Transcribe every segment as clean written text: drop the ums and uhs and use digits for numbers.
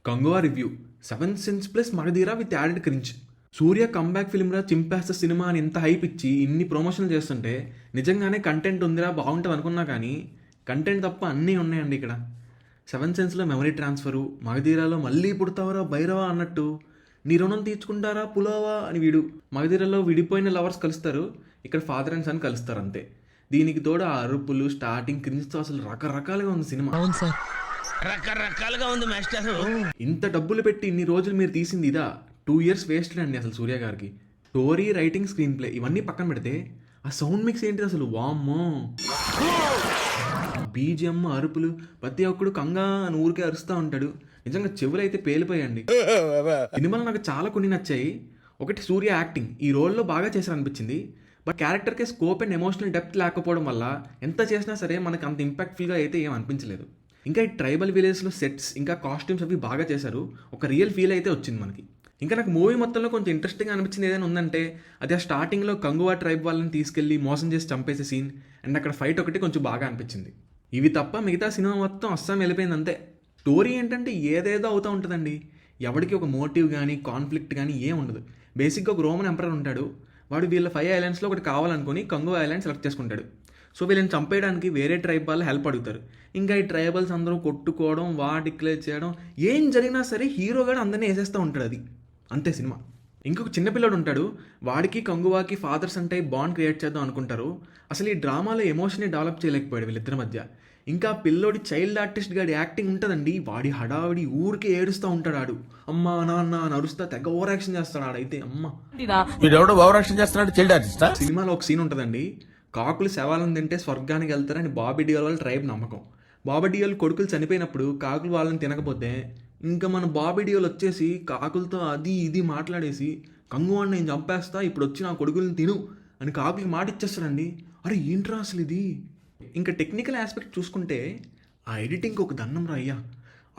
Kanguva review 7 sense plus Magadheera with added crunch. Suriya comeback ఫిల్మ్రా చింపేస్త cinema అని ఇంత హైప్ ఇచ్చి ఇన్ని ప్రమోషన్లు చేస్తుంటే నిజంగానే కంటెంట్ ఉందిరా బాగుంటుంది అనుకున్నా కానీ కంటెంట్ తప్ప అన్నీ ఉన్నాయండి ఇక్కడ. 7 సెన్స్లో మెమరీ ట్రాన్స్ఫరు, మగధీరాలో మళ్ళీ పుడతావరా భైరవా అన్నట్టు నీ రుణం తీర్చుకుంటారా పులోవా అని వీడు. మగధీరలో విడిపోయిన లవర్స్ కలుస్తారు, ఇక్కడ ఫాదర్ అండ్ సన్ కలుస్తారు అంతే. దీనికి తోడు ఆ అరుపులు స్టార్టింగ్ క్రింజ్తో అసలు రకరకాలుగా ఉంది సినిమా. అవును సార్, రకరకాలుగా ఉంది మాస్టర్. ఇంత డబ్బులు పెట్టి ఇన్ని రోజులు మీరు తీసింది ఇదా? 2 years వేస్టెడ్ అండి అసలు సూర్య గారికి. స్టోరీ, రైటింగ్, స్క్రీన్ ప్లే ఇవన్నీ పక్కన పెడితే ఆ సౌండ్ మిక్స్ ఏంటిది అసలు, వామ్మో. బీజిఎం, అరుపులు, ప్రతి ఒక్కడు కంగా అని ఊరికే అరుస్తూ ఉంటాడు. నిజంగా చెవులు అయితే పేలిపోయండి. సినిమాలో నాకు చాలా కొన్ని నచ్చాయి. ఒకటి సూర్య యాక్టింగ్ ఈ రోల్లో బాగా చేశారు అనిపించింది. బట్ క్యారెక్టర్కే స్కోప్ అండ్ ఎమోషనల్ డెప్త్ లేకపోవడం వల్ల ఎంత చేసినా సరే మనకు అంత ఇంపాక్ట్ఫుల్గా అయితే ఏం అనిపించలేదు. ఇంకా ఈ ట్రైబల్ విలేజ్లో సెట్స్ ఇంకా కాస్ట్యూమ్స్ అవి బాగా చేశారు, ఒక రియల్ ఫీల్ అయితే వచ్చింది మనకి. ఇంకా నాకు మూవీ మొత్తంలో కొంచెం ఇంట్రెస్టింగ్ అనిపించింది ఏదైనా ఉందంటే అది ఆ స్టార్టింగ్లో కంగువా ట్రైబ్ వాళ్ళని తీసుకెళ్ళి మోసం చేసి చంపేసే సీన్ అండ్ అక్కడ ఫైట్ ఒకటి కొంచెం బాగా అనిపించింది. ఇవి తప్ప మిగతా సినిమా మొత్తం అస్సాం వెళ్ళిపోయింది అంతే. స్టోరీ ఏంటంటే ఏదేదో అవుతూ ఉంటుందండి, ఎవరికి ఒక మోటివ్ కానీ కాన్ఫ్లిక్ట్ కానీ ఏం ఉండదు. బేసిక్గా ఒక రోమన్ ఎంపరర్ ఉంటాడు, వాడు వీళ్ళ 5 ఐలాండ్స్లో ఒకటి కావాలనుకుని కంగువా ఐలాండ్ సెలెక్ట్ చేసుకుంటాడు. సో వీళ్ళని చంపేయడానికి వేరే ట్రైబ్ వాళ్ళు హెల్ప్ అడుగుతారు. ఇంకా ఈ ట్రైబల్స్ అందరూ కొట్టుకోవడం, డిక్లేర్ చేయడం, ఏం జరిగినా సరే హీరోగాడు అందరినీ వేసేస్తూ ఉంటాడు. అది అంతే సినిమా. ఇంకొక చిన్నపిల్లడు ఉంటాడు, వాడికి కంగువాకి ఫాదర్స్ అంటే బాండ్ క్రియేట్ చేద్దాం అనుకుంటారు. అసలు ఈ డ్రామాలో ఎమోషన్ని డెవలప్ చేయలేకపోయాడు వీళ్ళిద్దరి మధ్య. ఇంకా పిల్లోడి చైల్డ్ ఆర్టిస్ట్ గాడి యాక్టింగ్ ఉంటుందండి, వాడి హడావిడి ఊరికే ఏడుస్తూ ఉంటాడు. ఆడు అమ్మా నాన్న అని అరుస్తా తెగ ఓవర్ యాక్షన్ చేస్తాడు ఆడైతే. అమ్మ వీడెవడో ఓవర్ యాక్షన్ చేస్తున్నాడు, చైల్డ్ ఆర్టిస్టా? సినిమాలో ఒక సీన్ ఉంటుందండి, కాకులు శవాలను తింటే స్వర్గానికి వెళ్తారని బాబీ డియోల్ వాళ్ళ ట్రైబ్ నమ్మకం. బాబీ డియోల్ కొడుకులు చనిపోయినప్పుడు కాకులు వాళ్ళని తినకపోతే ఇంకా మన బాబీ డియోల్ వచ్చేసి కాకులతో అది ఇది మాట్లాడేసి కంగువాడిని నేను చంపేస్తా, ఇప్పుడు వచ్చి నా కొడుకుల్ని తిను అని కాకులకి మాట ఇచ్చేస్తాడండి. అరే ఏంట్రా అసలు ఇది. ఇంకా టెక్నికల్ ఆస్పెక్ట్ చూసుకుంటే ఆ ఎడిటింగ్ ఒక దండం రా అయ్యా,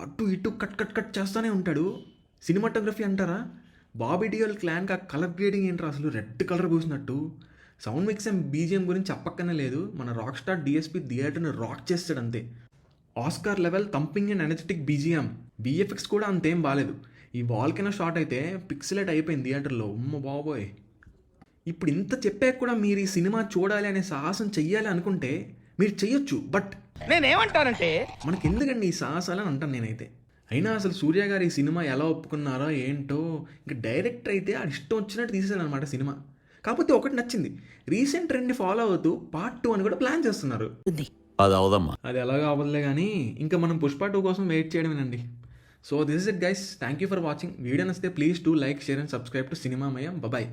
అటు ఇటు కట్ కట్ కట్ చేస్తూనే ఉంటాడు. సినిమాటోగ్రఫీ అంటారా, బాబీ డియోల్ క్లాన్కి ఆ కలర్ గ్రేడింగ్ ఏంట్రా అసలు, రెడ్ కలర్ పూసినట్టు. సౌండ్ మిక్స్ అండ్ బీజిఎం గురించి చెప్పక్కనే లేదు, మన రాక్ స్టార్ డిఎస్పి థియేటర్ని రాక్ చేస్తాడు అంతే. Oscar level thumping and energetic BGM. VFX కూడా అంతేం బాగాలేదు. ఈ వాల్కెనో షాట్ అయితే పిక్సెలేట్ అయిపోయింది థియేటర్లో, ఉమ్మ బాబోయ్. ఇప్పుడు ఇంత చెప్పాక కూడా మీరు ఈ సినిమా చూడాలి అనే సాహసం చెయ్యాలి అనుకుంటే మీరు చెయ్యొచ్చు, బట్ నేనేమంటానంటే మనకి ఎందుకండి ఈ సాహసాలు అని అంటాను నేనైతే. అయినా అసలు సూర్య గారు ఈ సినిమా ఎలా ఒప్పుకున్నారో ఏంటో. ఇంకా డైరెక్టర్ అయితే ఆ ఇష్టం వచ్చినట్టు తీసేసాడు అనమాట సినిమా. కాకపోతే ఒకటి నచ్చింది, రీసెంట్ ట్రెండ్ని ఫాలో అవుతూ పార్ట్ 2 అని కూడా ప్లాన్ చేస్తున్నారు. అది అవదమ్మా, అది ఎలాగో అవ్వదులే కానీ ఇంకా మనం పుష్ప 2 కోసం వెయిట్ చేయడమేనండి. So this is it guys, thank you for watching. Video నచ్చితే please do like, share and subscribe to Cinemamayam. Bye.